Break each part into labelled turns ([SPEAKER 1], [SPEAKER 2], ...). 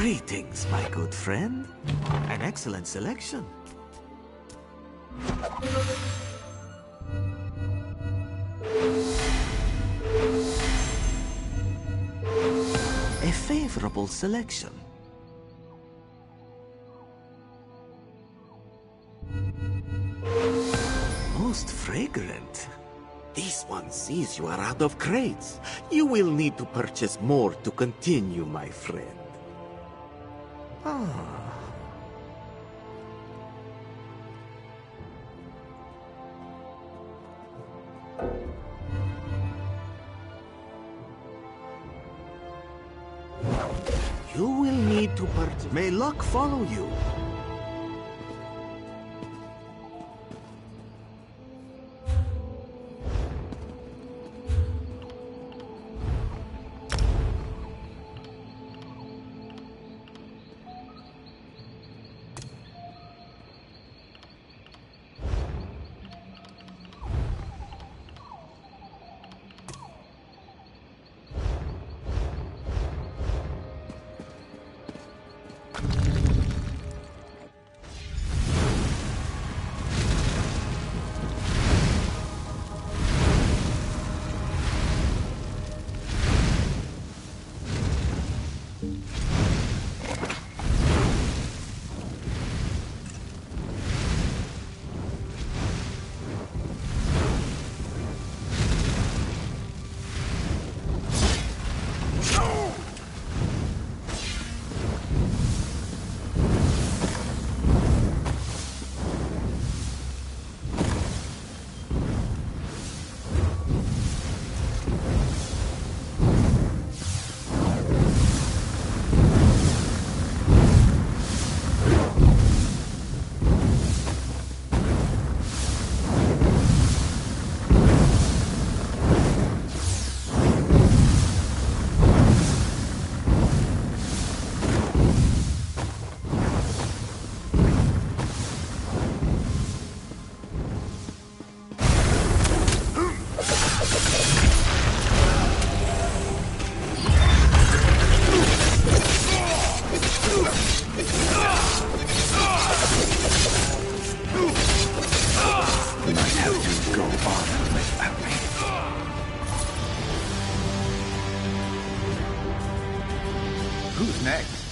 [SPEAKER 1] Greetings, my good friend. An excellent selection. A favorable selection. Most fragrant. This one sees you are out of crates. You will need to purchase more to continue, my friend. Ah. You will need to purchase. May luck follow you.
[SPEAKER 2] Who's next?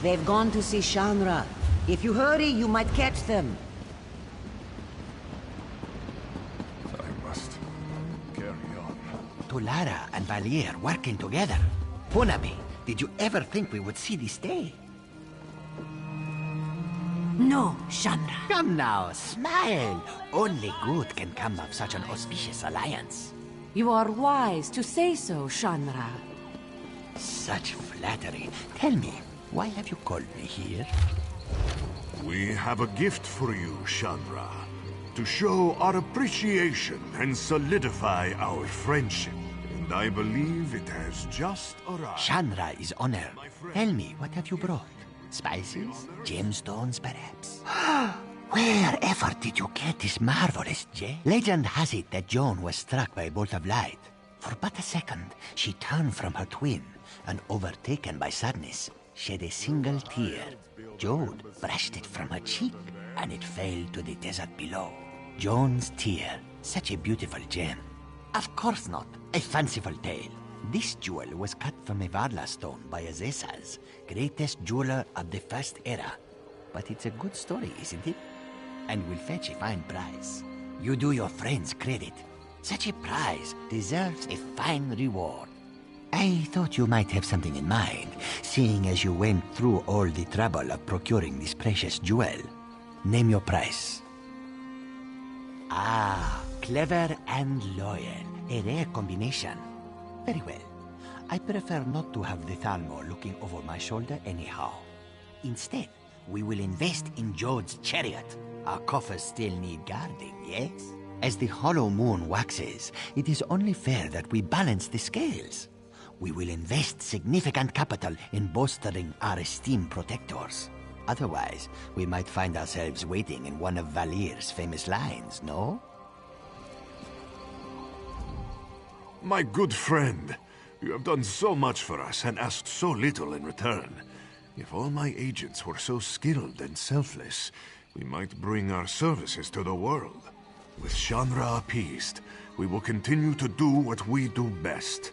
[SPEAKER 3] They've gone to see Shanra. If you hurry, you might catch them.
[SPEAKER 2] I must carry on.
[SPEAKER 4] Tulara and Valier working together. Punabe, did you ever think we would see this day?
[SPEAKER 3] No, Chandra.
[SPEAKER 4] Come now, smile. Only good can come of such an auspicious alliance.
[SPEAKER 5] You are wise to say so, Chandra.
[SPEAKER 4] Such flattery. Tell me, why have you called me here?
[SPEAKER 2] We have a gift for you, Chandra. To show our appreciation and solidify our friendship. And I believe it has just arrived.
[SPEAKER 4] Chandra is honored. Tell me, what have you brought? Spices? Gemstones, perhaps? Wherever did you get this marvelous gem? Legend has it that Joan was struck by a bolt of light. For but a second, she turned from her twin, and overtaken by sadness, shed a single tear. Jode brushed it from her cheek, and it fell to the desert below. Joan's tear, such a beautiful gem. Of course not, a fanciful tale. This jewel was cut from a Varla stone by Azesas, greatest jeweler of the First Era. But it's a good story, isn't it? And will fetch a fine price. You do your friends credit. Such a prize deserves a fine reward. I thought you might have something in mind, seeing as you went through all the trouble of procuring this precious jewel. Name your price. Ah, clever and loyal. A rare combination. Very well. I prefer not to have the Thalmor looking over my shoulder anyhow. Instead, we will invest in Jode's chariot. Our coffers still need guarding, yes? As the hollow moon waxes, it is only fair that we balance the scales. We will invest significant capital in bolstering our esteemed protectors. Otherwise, we might find ourselves waiting in one of Valir's famous lines, no?
[SPEAKER 2] My good friend, you have done so much for us and asked so little in return. If all my agents were so skilled and selfless, we might bring our services to the world. With Chandra appeased, we will continue to do what we do best.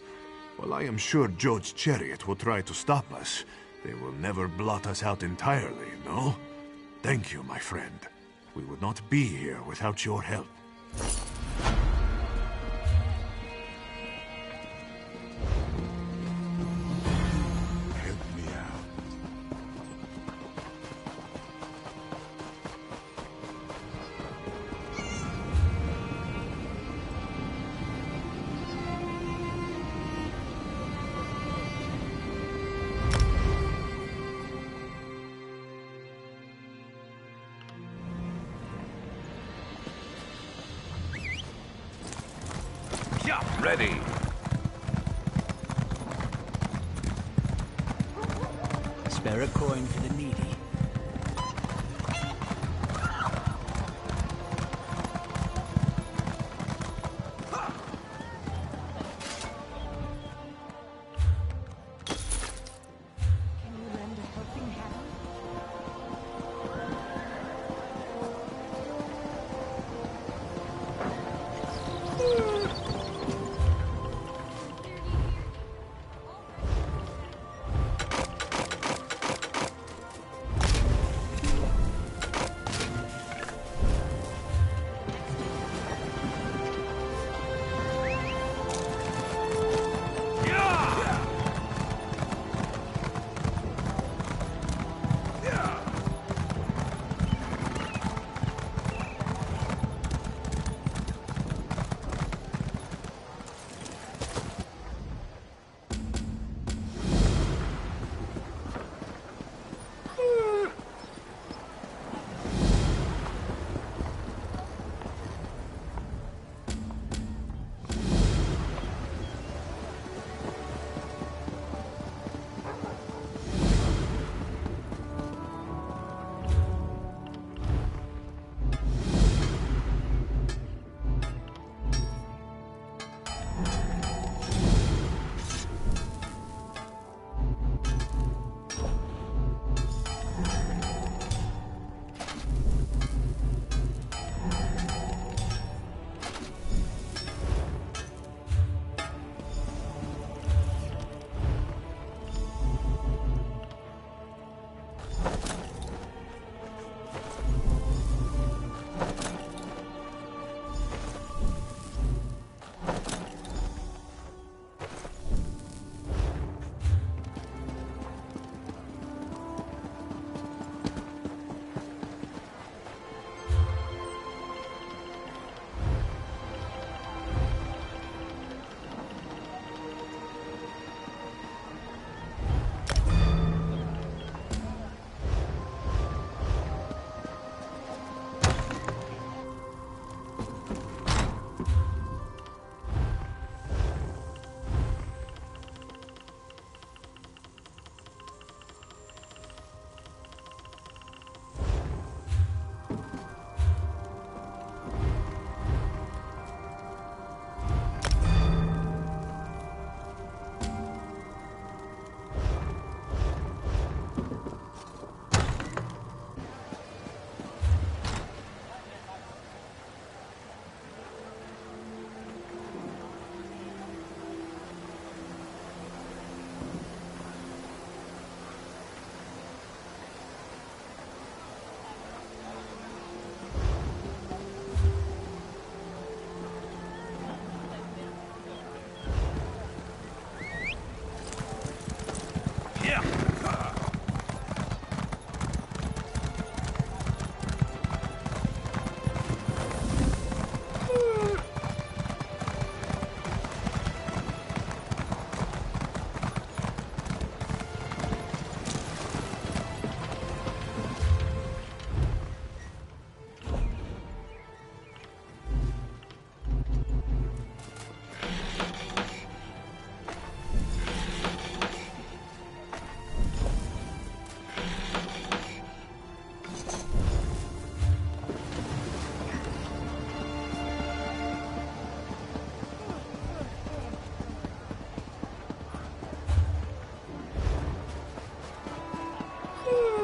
[SPEAKER 2] While I am sure Jode's chariot will try to stop us, they will never blot us out entirely, no? Thank you, my friend. We would not be here without your help. Help me out.
[SPEAKER 6] Ready.
[SPEAKER 4] Spare a coin for the needy.
[SPEAKER 5] Can you lend a helping hand?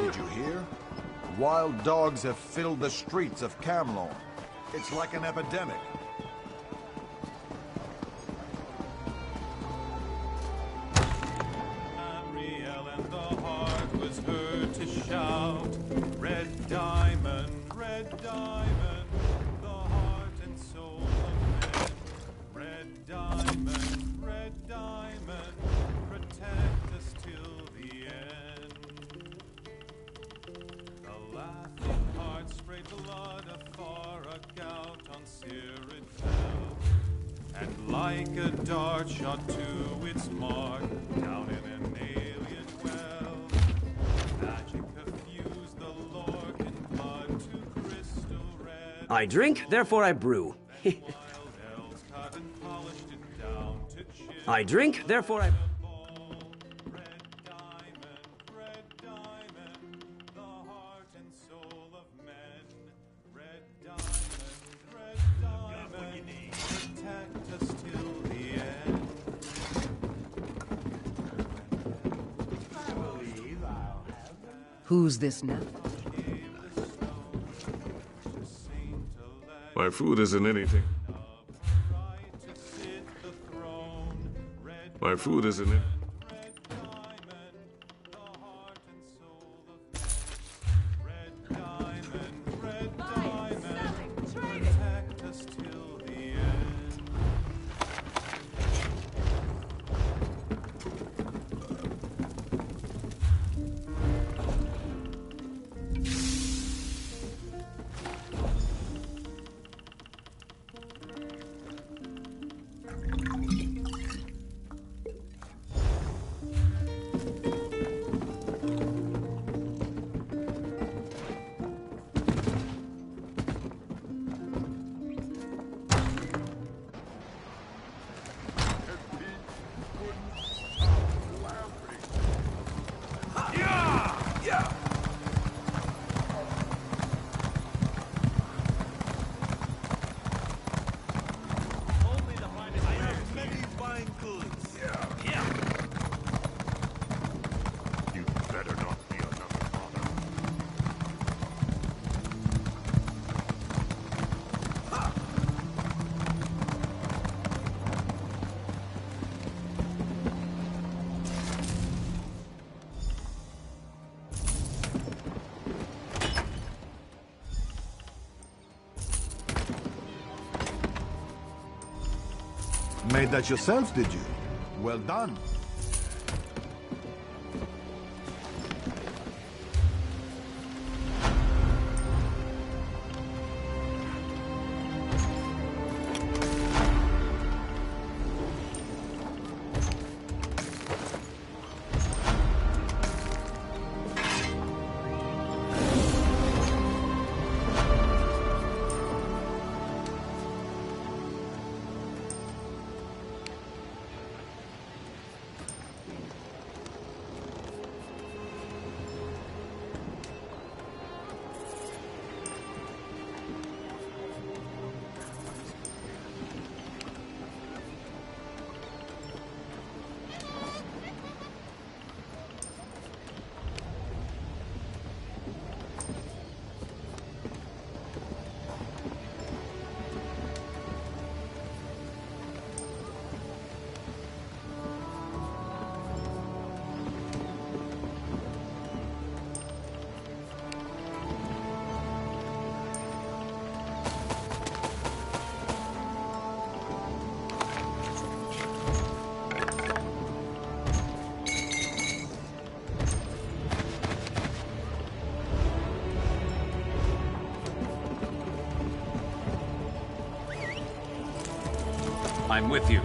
[SPEAKER 6] Did you hear? Wild dogs have filled the streets of Camlorn. It's like an epidemic.
[SPEAKER 7] Ariel and the heart was heard to shout, red diamond, the heart and soul of men. Red diamond, protect us till the end. The laughing heart sprayed blood afar, a gout on Cyrodiil, and like a dart shot to its mark, down in an alien well. Magic perfused the Lorcan blood to crystal red.
[SPEAKER 8] I drink, therefore I brew.
[SPEAKER 7] Wild elves cut and polished it down to chill.
[SPEAKER 8] I drink, therefore I...
[SPEAKER 7] Red diamond, the heart and soul of men. Red diamond, protect us till the end.
[SPEAKER 3] Who's this now?
[SPEAKER 2] My food isn't anything. My food isn't it.
[SPEAKER 7] Protect us till the end.
[SPEAKER 2] You better not be another father.
[SPEAKER 6] Made that yourself, did you? Well done.
[SPEAKER 9] I'm with you.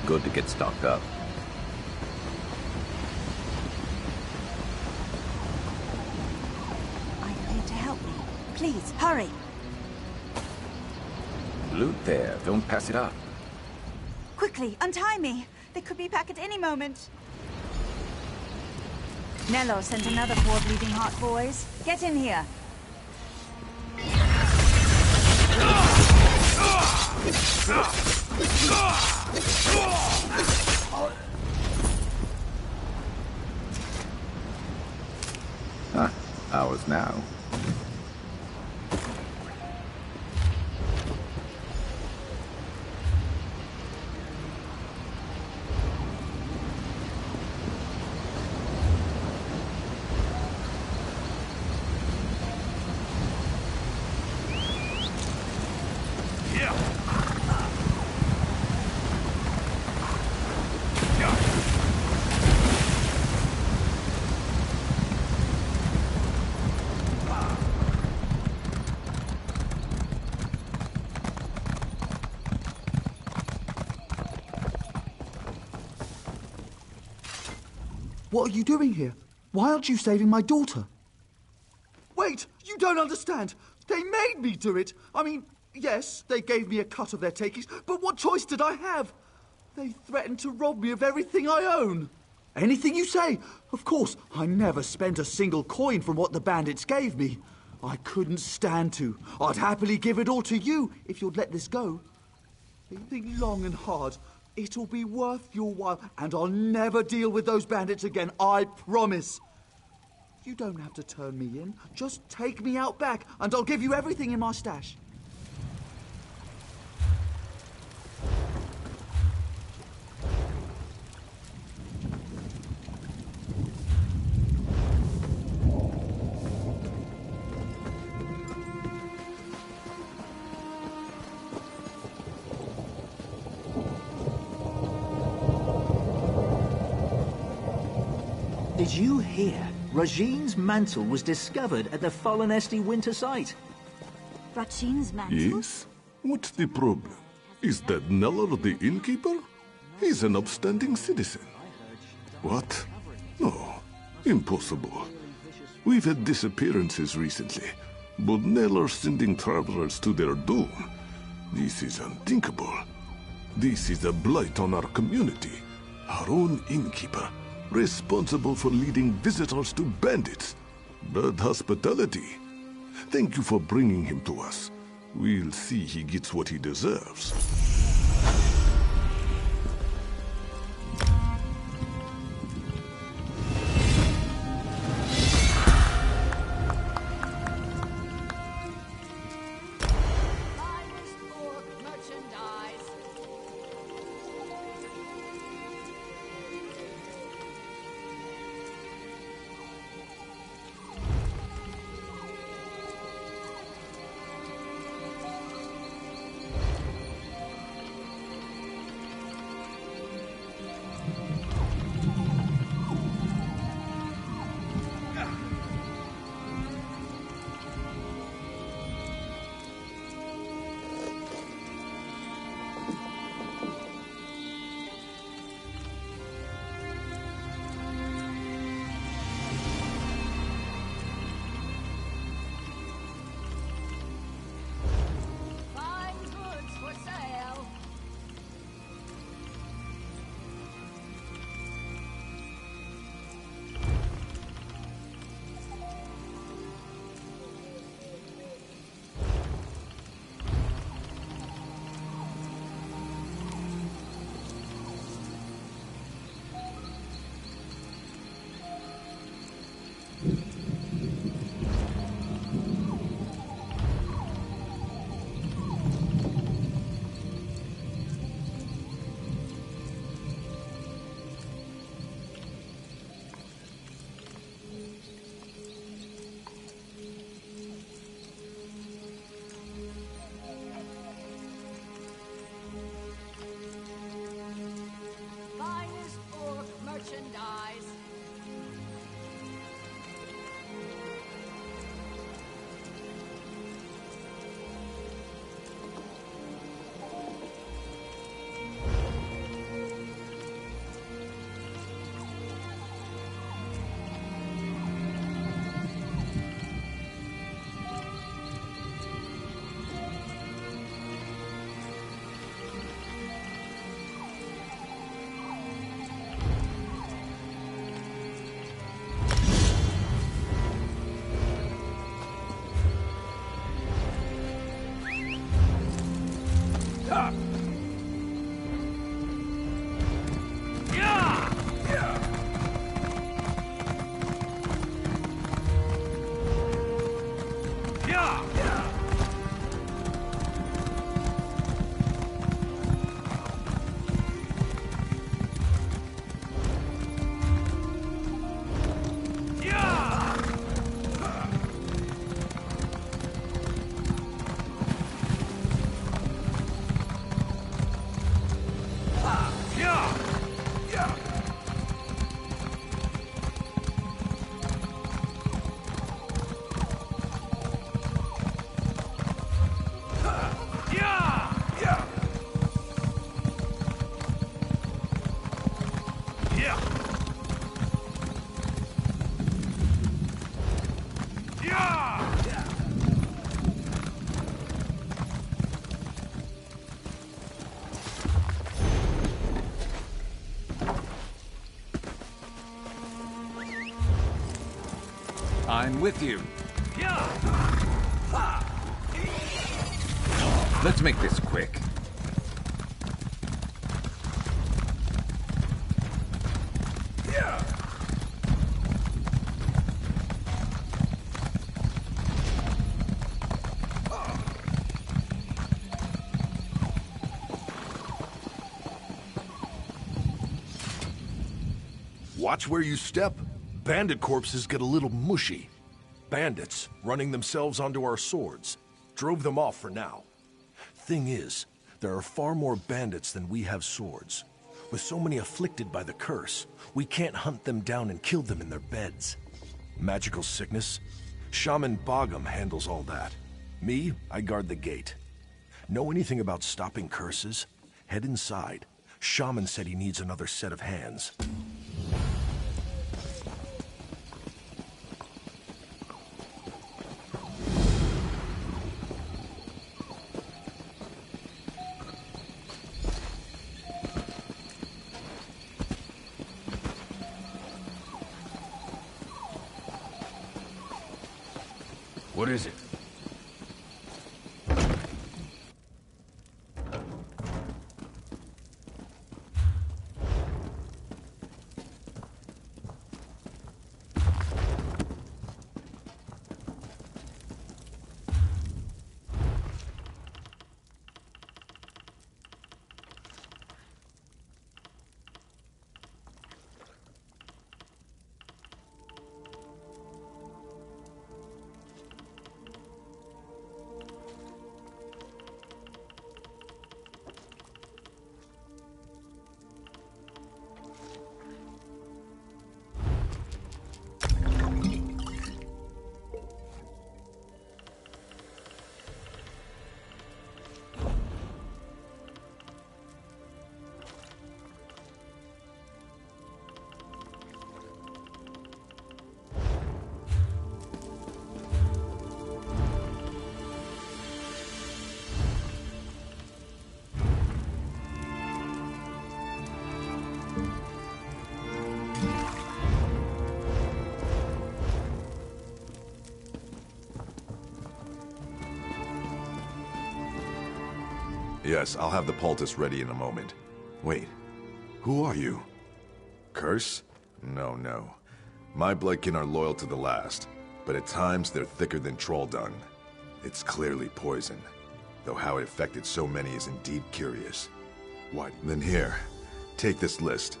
[SPEAKER 10] Good to get stocked up.
[SPEAKER 11] Are you here to help me? Please, hurry!
[SPEAKER 10] Loot there, don't pass it up.
[SPEAKER 11] Quickly, untie me! They could be back at any moment. Nello sent another poor bleeding heart, boys. Get in here.
[SPEAKER 10] Ours now.
[SPEAKER 12] What are you doing here? Why aren't you saving my daughter? Wait, you don't understand. They made me do it. I mean, yes, they gave me a cut of their takings, but what choice did I have? They threatened to rob me of everything I own. Anything you say. Of course, I never spent a single coin from what the bandits gave me. I couldn't stand to. I'd happily give it all to you if you'd let this go. Think long and hard. It'll be worth your while, and I'll never deal with those bandits again, I promise. You don't have to turn me in. Just take me out back, and I'll give you everything in my stash.
[SPEAKER 9] Did you hear? Rajine's mantle was discovered at the Fallen Esti winter site.
[SPEAKER 11] Rajine's mantle?
[SPEAKER 13] Yes? What's the problem? Is that Neller the innkeeper? He's an upstanding citizen. What? No, impossible. We've had disappearances recently, but Neller sending travelers to their doom. This is unthinkable. This is a blight on our community. Our own innkeeper, responsible for leading visitors to bandits. Bad hospitality. Thank you for bringing him to us. We'll see he gets what he deserves.
[SPEAKER 10] I'm with you. Let's make this quick.
[SPEAKER 2] Watch where you step. Bandit corpses get a little mushy. Bandits, running themselves onto our swords. Drove them off for now. Thing is, there are far more bandits than we have swords.
[SPEAKER 14] With so many afflicted by the curse, we can't hunt them down and kill them in their beds. Magical sickness? Shaman Bogum handles all that. Me, I guard the gate. Know anything about stopping curses? Head inside. Shaman said he needs another set of hands.
[SPEAKER 10] What is it?
[SPEAKER 15] Yes, I'll have the poultice ready in a moment. Wait, who are you? Curse? No. My bloodkin are loyal to the last, but at times they're thicker than troll dung. It's clearly poison, though how it affected so many is indeed curious. What? Then here, take this list.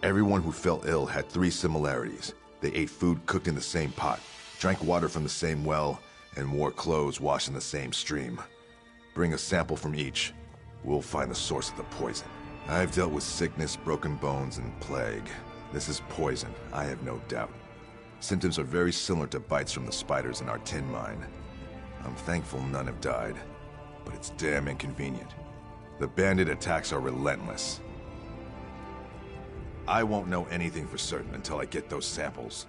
[SPEAKER 15] Everyone who fell ill had 3 similarities. They ate food cooked in the same pot, drank water from the same well, and wore clothes washed in the same stream. Bring a sample from each. We'll find the source of the poison. I've dealt with sickness, broken bones, and plague. This is poison, I have no doubt. Symptoms are very similar to bites from the spiders in our tin mine. I'm thankful none have died, but it's damn inconvenient. The bandit attacks are relentless. I won't know anything for certain until I get those samples.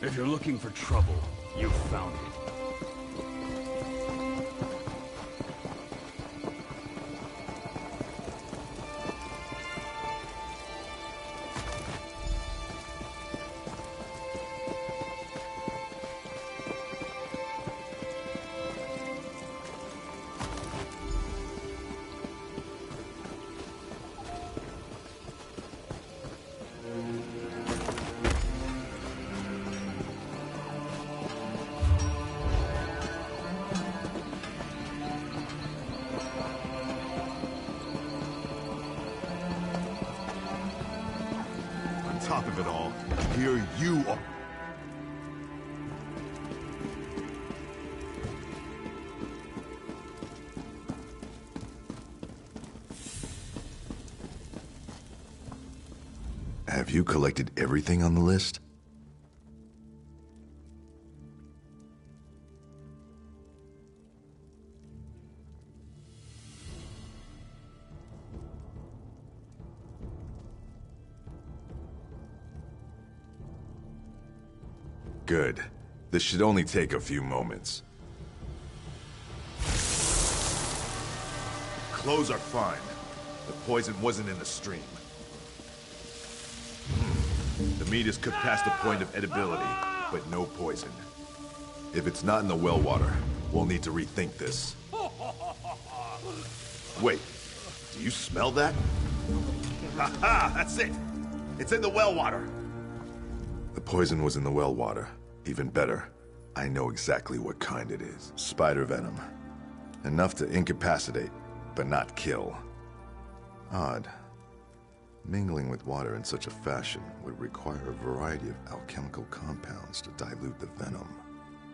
[SPEAKER 10] If you're looking for trouble, you've found it.
[SPEAKER 2] Top of it all, here you are.
[SPEAKER 15] Have you collected everything on the list? Good. This should only take a few moments. Clothes are fine. The poison wasn't in the stream. The meat is cooked past the point of edibility, but no poison. If it's not in the well water, we'll need to rethink this. Wait, do you smell that? Ha-ha, that's it! It's in the well water. The poison was in the well water. Even better, I know exactly what kind it is. Spider venom. Enough to incapacitate, but not kill. Odd. Mingling with water in such a fashion would require a variety of alchemical compounds to dilute the venom.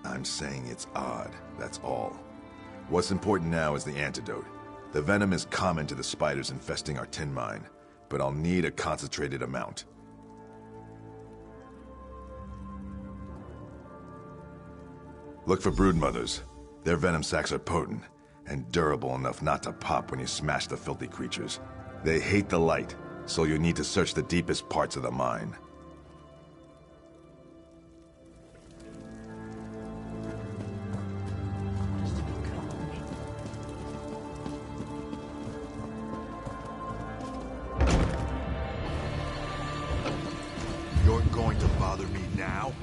[SPEAKER 15] I'm saying it's odd, that's all. What's important now is the antidote. The venom is common to the spiders infesting our tin mine, but I'll need a concentrated amount. Look for broodmothers. Their venom sacs are potent, and durable enough not to pop when you smash the filthy creatures. They hate the light, so you'll need to search the deepest parts of the mine.
[SPEAKER 2] You're going to bother me now?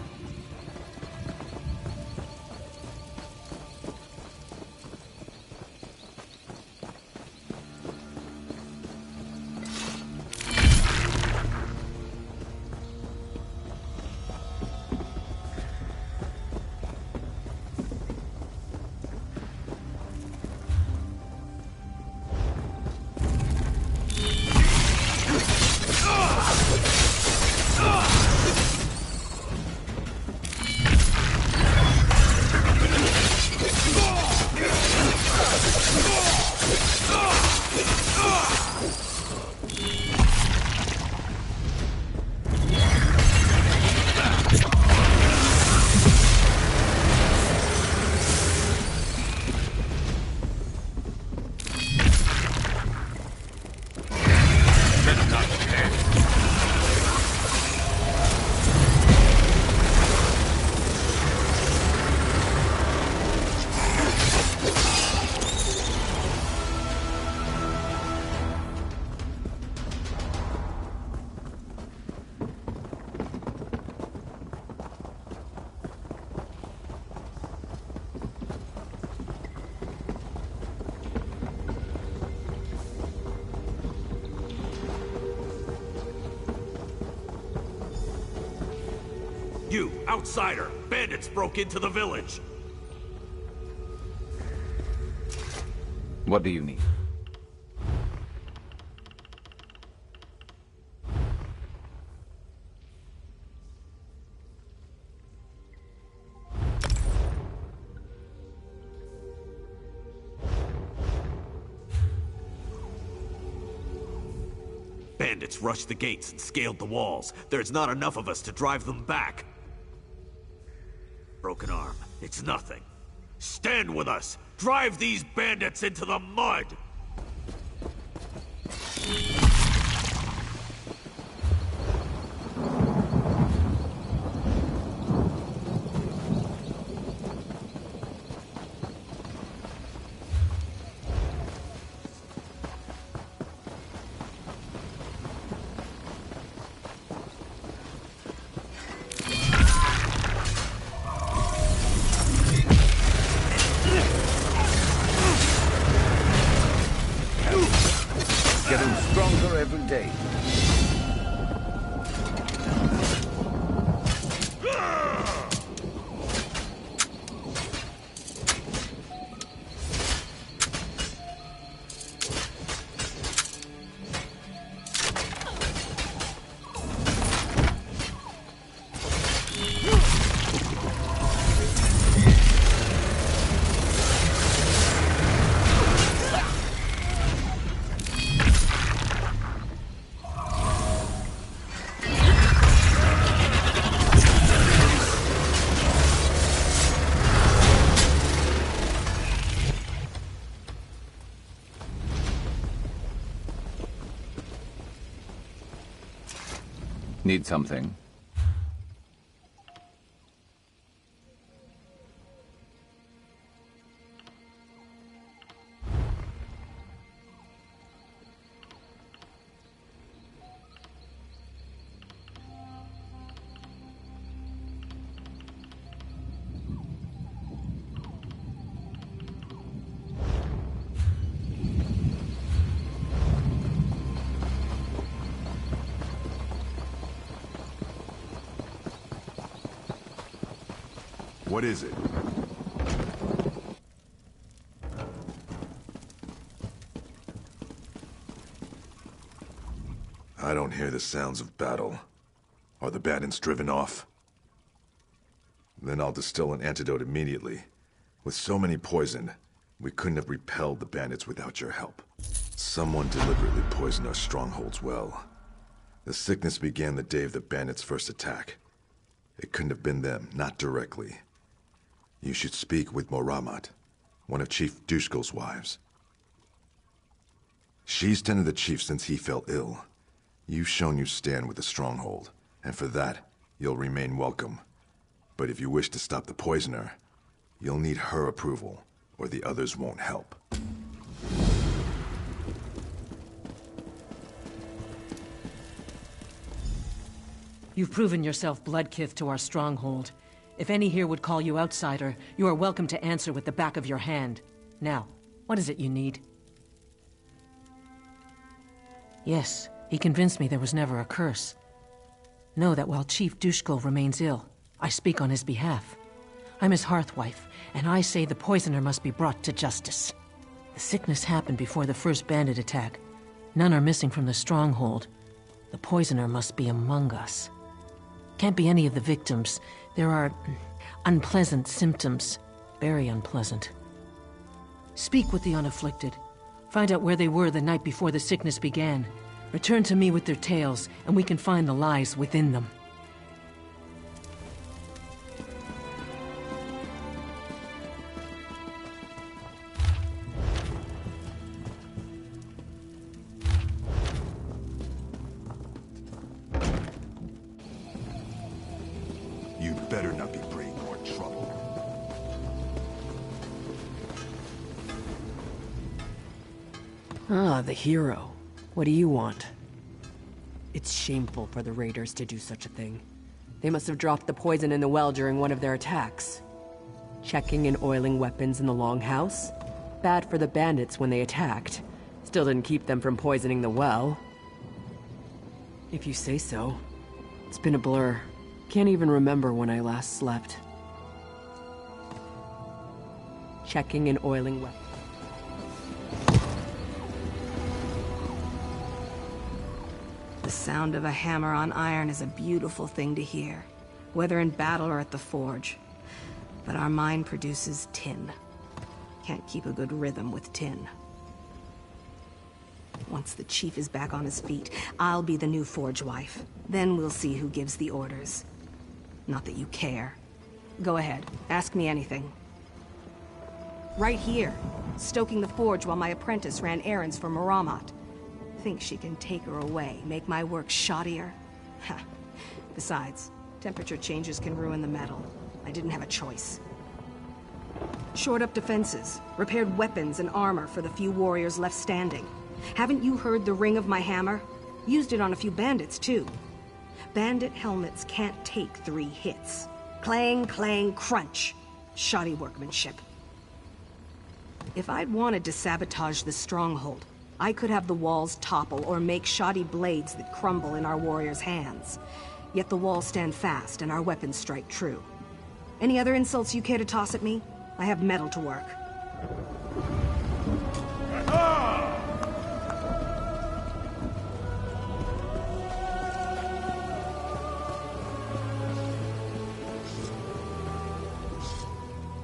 [SPEAKER 16] You, outsider! Bandits broke into the village!
[SPEAKER 17] What do you need?
[SPEAKER 16] Bandits rushed the gates and scaled the walls. There's not enough of us to drive them back. Broken arm. It's nothing. Stand with us! Drive these bandits into the mud!
[SPEAKER 17] Getting stronger every day. Need something?
[SPEAKER 15] What is it? I don't hear the sounds of battle. Are the bandits driven off? Then I'll distill an antidote immediately. With so many poisoned, we couldn't have repelled the bandits without your help. Someone deliberately poisoned our strongholds well. The sickness began the day of the bandits' first attack. It couldn't have been them, not directly. You should speak with Moramat, one of Chief Dushko's wives. She's tended the chief since he fell ill. You've shown you stand with the stronghold, and for that, you'll remain welcome. But if you wish to stop the poisoner, you'll need her approval, or the others won't help.
[SPEAKER 18] You've proven yourself bloodkith to our stronghold. If any here would call you outsider, you are welcome to answer with the back of your hand. Now, what is it you need? Yes, he convinced me there was never a curse. Know that while Chief Dushko remains ill, I speak on his behalf. I'm his hearthwife, and I say the poisoner must be brought to justice. The sickness happened before the first bandit attack. None are missing from the stronghold. The poisoner must be among us. Can't be any of the victims. There are unpleasant symptoms. Very unpleasant. Speak with the unafflicted. Find out where they were the night before the sickness began. Return to me with their tales, and we can find the lies within them.
[SPEAKER 15] You better not be bringing more trouble.
[SPEAKER 8] Ah, the hero. What do you want? It's shameful for the raiders to do such a thing. They must have dropped the poison in the well during one of their attacks. Checking and oiling weapons in the longhouse? Bad for the bandits when they attacked. Still didn't keep them from poisoning the well. If you say so. It's been a blur. Can't even remember when I last slept. Checking and oiling weapons.
[SPEAKER 19] The sound of a hammer on iron is a beautiful thing to hear, whether in battle or at the forge. But our mine produces tin. Can't keep a good rhythm with tin. Once the chief is back on his feet, I'll be the new forge wife. Then we'll see who gives the orders. Not that you care. Go ahead, ask me anything. Right here, stoking the forge while my apprentice ran errands for Muramat. Think she can take her away, make my work shoddier? Ha. Besides, temperature changes can ruin the metal. I didn't have a choice. Shored up defenses, repaired weapons and armor for the few warriors left standing. Haven't you heard the ring of my hammer? Used it on a few bandits, too. Bandit helmets can't take 3 hits. Clang, clang, crunch. Shoddy workmanship. If I'd wanted to sabotage the stronghold, I could have the walls topple or make shoddy blades that crumble in our warriors' hands. Yet the walls stand fast and our weapons strike true. Any other insults you care to toss at me? I have metal to work.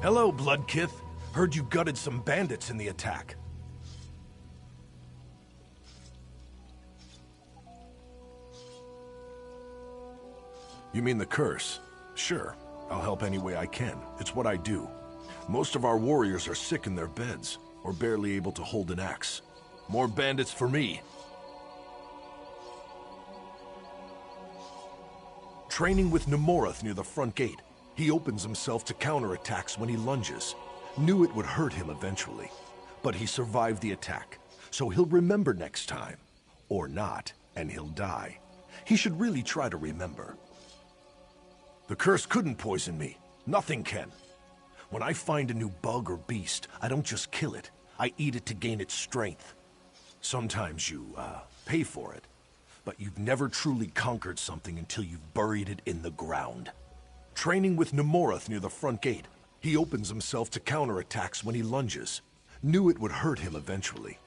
[SPEAKER 14] Hello, Bloodkith. Heard you gutted some bandits in the attack. You mean the curse? Sure. I'll help any way I can. It's what I do. Most of our warriors are sick in their beds, or barely able to hold an axe. More bandits for me. Training with Nemorath near the front gate. He opens himself to counterattacks when he lunges. Knew it would hurt him eventually. But he survived the attack, so he'll remember next time. Or not, and he'll die. He should really try to remember. The curse couldn't poison me. Nothing can. When I find a new bug or beast, I don't just kill it. I eat it to gain its strength. Sometimes you, pay for it. But you've never truly conquered something until you've buried it in the ground. Training with Nemorath near the front gate. He opens himself to counterattacks when he lunges. Knew it would hurt him eventually.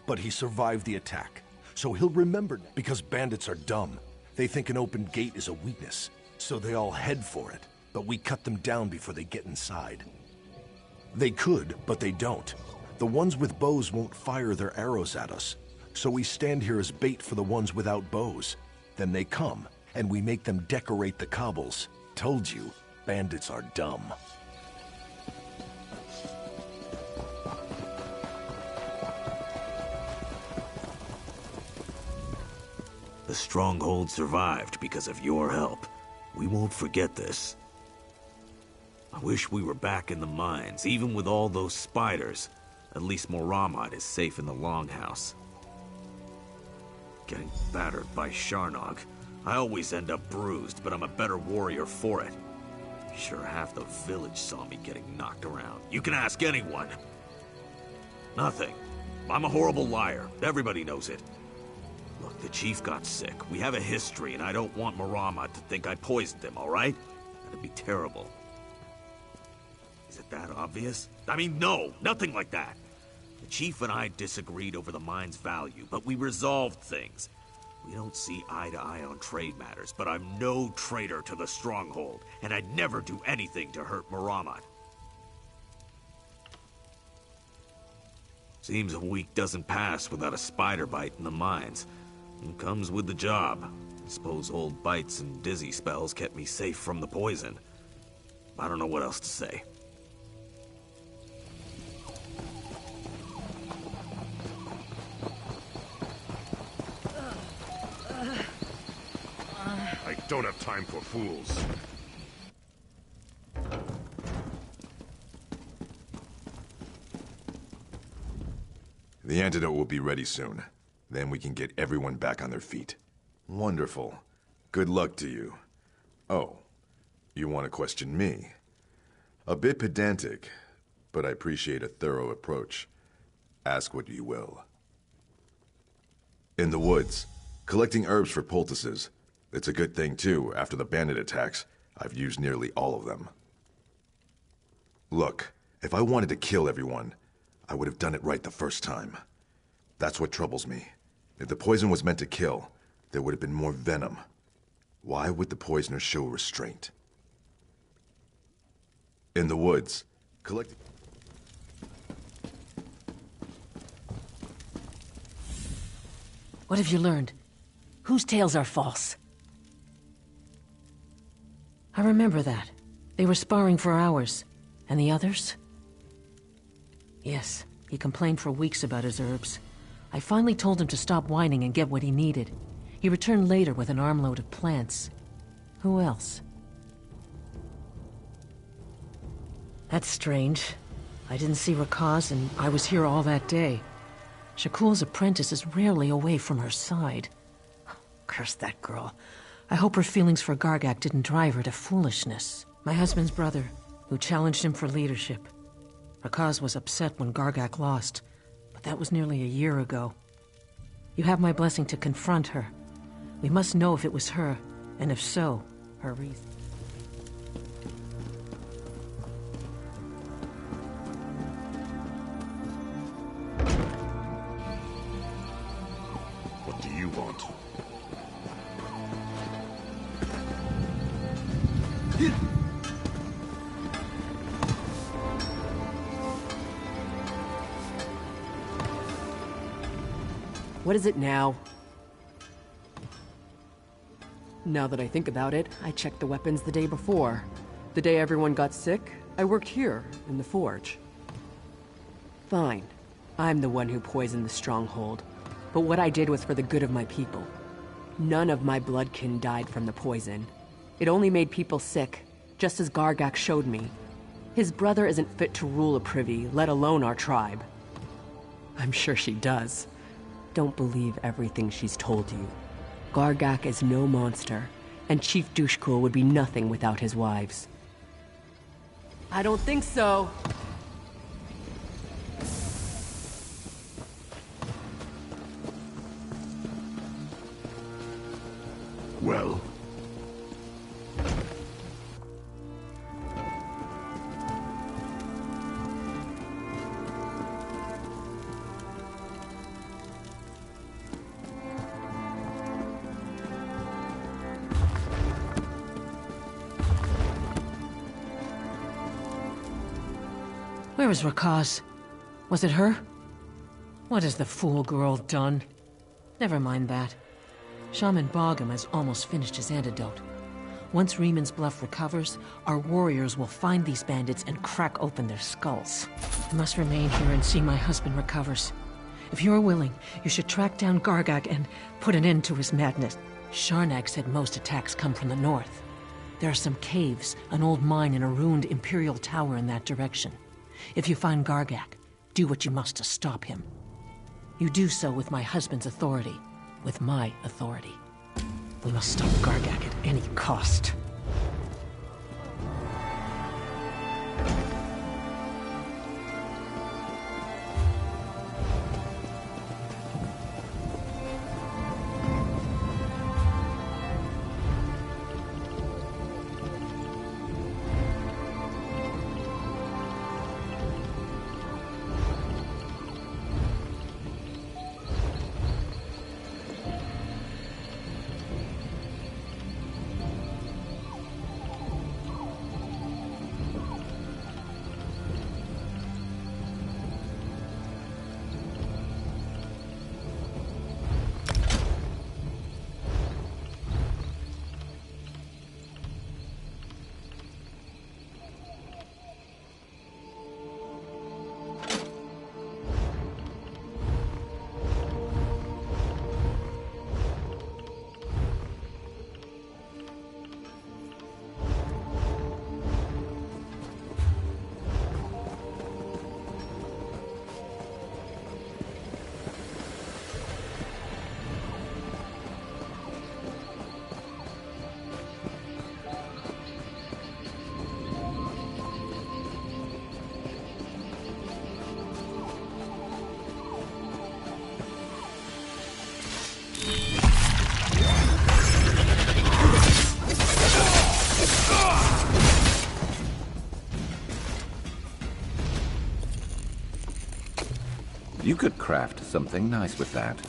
[SPEAKER 14] But he survived the attack. So he'll remember because bandits are dumb. They think an open gate is a weakness. So they all head for it. But we cut them down before they get inside. They could, but they don't. The ones with bows won't fire their arrows at us. So we stand here as bait for the ones without bows. Then they come, and we make them decorate the cobbles. Told you, bandits are dumb.
[SPEAKER 16] The stronghold survived because of your help. We won't forget this. I wish we were back in the mines, even with all those spiders. At least Moramad is safe in the longhouse. Getting battered by Sharnog. I always end up bruised, but I'm a better warrior for it. Sure, half the village saw me getting knocked around. You can ask anyone. Nothing. I'm a horrible liar. Everybody knows it. Look, the chief got sick. We have a history, and I don't want Moramad to think I poisoned him, all right? That'd be terrible. Is it that obvious? I mean, no, nothing like that. The chief and I disagreed over the mine's value, but we resolved things. We don't see eye to eye on trade matters, but I'm no traitor to the stronghold, and I'd never do anything to hurt Moramad. Seems a week doesn't pass without a spider bite in the mines. It comes with the job. I suppose old bites and dizzy spells kept me safe from the poison. I don't know what else to say.
[SPEAKER 2] I don't have time for fools.
[SPEAKER 15] The antidote will be ready soon. Then we can get everyone back on their feet. Wonderful. Good luck to you. Oh, you want to question me? A bit pedantic, but I appreciate a thorough approach. Ask what you will. In the woods, collecting herbs for poultices. It's a good thing, too. After the bandit attacks, I've used nearly all of them. Look, if I wanted to kill everyone, I would have done it right the first time. That's what troubles me. If the poison was meant to kill, there would have been more venom. Why would the poisoner show restraint? In the woods, collect...
[SPEAKER 18] What have you learned? Whose tales are false? I remember that. They were sparring for hours. And the others? Yes, he complained for weeks about his herbs. I finally told him to stop whining and get what he needed. He returned later with an armload of plants. Who else? That's strange. I didn't see Rakaz, and I was here all that day. Shakul's apprentice is rarely away from her side. Curse that girl. I hope her feelings for Gargak didn't drive her to foolishness. My husband's brother, who challenged him for leadership. Rakaz was upset when Gargak lost, but that was nearly a year ago. You have my blessing to confront her. We must know if it was her, and if so, her reason.
[SPEAKER 2] What do you want?
[SPEAKER 8] What is it now? Now that I think about it, I checked the weapons the day before. The day everyone got sick, I worked here, in the forge. Fine. I'm the one who poisoned the stronghold. But what I did was for the good of my people. None of my bloodkin died from the poison. It only made people sick, just as Gargak showed me. His brother isn't fit to rule a privy, let alone our tribe. I'm sure she does. Don't believe everything she's told you. Gargak is no monster, and Chief Dushkul would be nothing without his wives. I don't think so.
[SPEAKER 2] Well?
[SPEAKER 18] Where is Rakaz? Was it her? What has the fool girl done? Never mind that. Shaman Bogum has almost finished his antidote. Once Reeman's Bluff recovers, our warriors will find these bandits and crack open their skulls. I must remain here and see my husband recovers. If you are willing, you should track down Gargak and put an end to his madness. Sharnak said most attacks come from the north. There are some caves, an old mine, and a ruined Imperial tower in that direction. If you find Gargak, do what you must to stop him. You do so with my husband's authority, with my authority. We must stop Gargak at any cost.
[SPEAKER 17] You could craft something nice with that.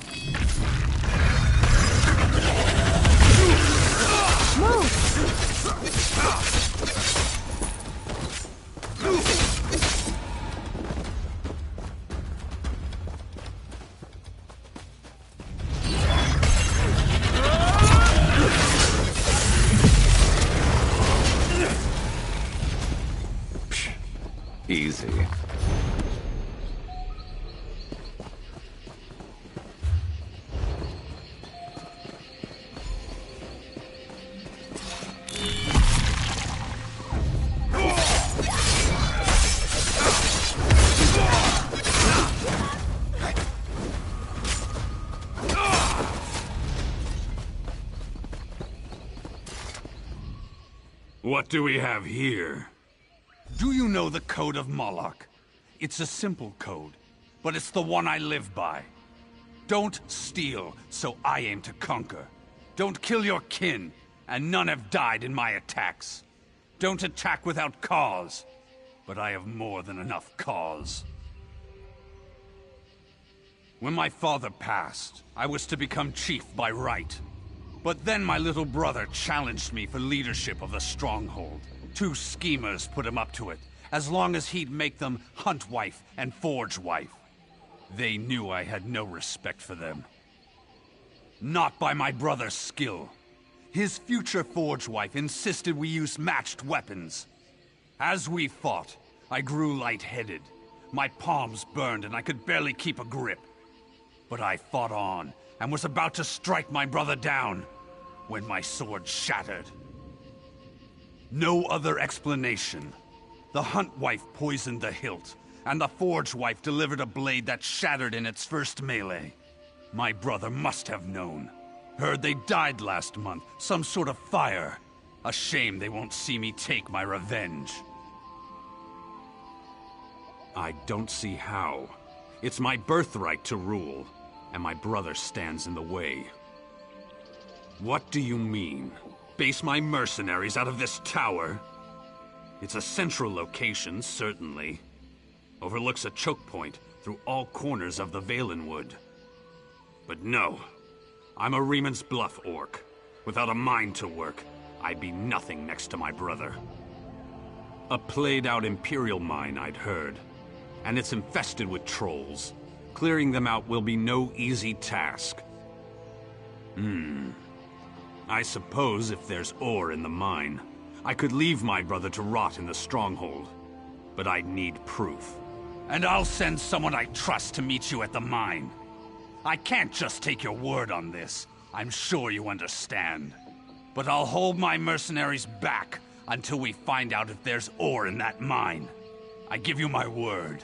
[SPEAKER 17] Easy.
[SPEAKER 10] What do we have here? Do you know the Code of Moloch? It's a simple code, but it's the one I live by. Don't steal, so I aim to conquer. Don't kill your kin, and none have died in my attacks. Don't attack without cause, but I have more than enough cause. When my father passed, I was to become chief by right. But then my little brother challenged me for leadership of the stronghold. 2 schemers put him up to it, as long as he'd make them hunt wife and forge wife. They knew I had no respect for them. Not by my brother's skill. His future forge wife insisted we use matched weapons. As we fought, I grew lightheaded. My palms burned and I could barely keep a grip. But I fought on, and was about to strike my brother down, when my sword shattered. No other explanation. The hunt wife poisoned the hilt, and the forge wife delivered a blade that shattered in its first melee. My brother must have known. Heard they died last month, some sort of fire. A shame they won't see me take my revenge. I don't see how. It's my birthright to rule, and my brother stands in the way. What do you mean? Base my mercenaries out of this tower? It's a central location, certainly. Overlooks a choke point through all corners of the Valenwood. But no, I'm a Reeman's Bluff orc. Without a mind to work, I'd be nothing next to my brother. A played-out Imperial mine, I'd heard. and it's infested with trolls. Clearing them out will be no easy task. I suppose if there's ore in the mine, I could leave my brother to rot in the stronghold. But I'd need proof. And I'll send someone I trust to meet you at the mine. I can't just take your word on this. I'm sure you understand. But I'll hold my mercenaries back until we find out if there's ore in that mine. I give you my word.